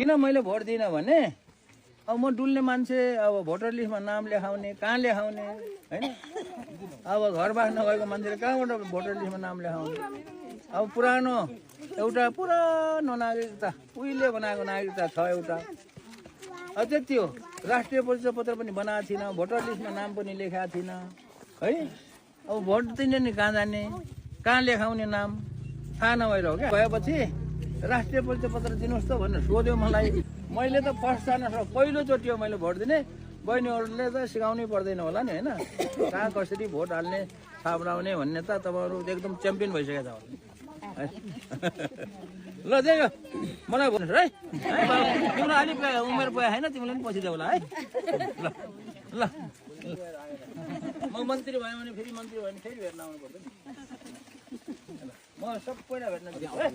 किन मैले भोट दिइनँ भने अब म डुल्ने मान्छे अब भोटर लिस्टमा नाम लेखाउने कहाँ लेखाउने होइन अब घरबास नभएको मान्छेले कहाँबाट भोटर लिस्टमा नाम लेखाउने अब पुरानो नागरिकता उहिले बनाएको नागरिकता छ एउटा अब त्यति हो राष्ट्रिय परिचय पत्र पनि बनाएको थिइनँ भोटर लिस्टमा नाम पनि लेखाएको थिइनँ है अब भोट दिने नि कहाँ जाने कहाँ लेखाउने नाम थाहा नभएर हो क्या भएपछि राष्ट्रिय परिचय पत्र दिनुहोस् त भनेर सोध्यो मलाई मैले त फर्स्ट जान पहिलोचोटि हो मैले भोट दिने बहिनीहरूले त सिकाउनै पर्दैन होला नि होइन कहाँ कसरी भोट हाल्ने थाहा बनाउने भन्ने त तपाईँहरू एकदम च्याम्पियन भइसकेको छ होला ल त्यही हो मलाई भन्नुहोस् है तिम्रो अलिक उमेर गयो होइन तिमीलाई पनि पछि जाउला है ल ल म मन्त्री भयो भने फेरि मन्त्री भयो भने फेरि भेट्न आउनु पर्छ नि म सबैलाई भेट्न दिन्छु है ल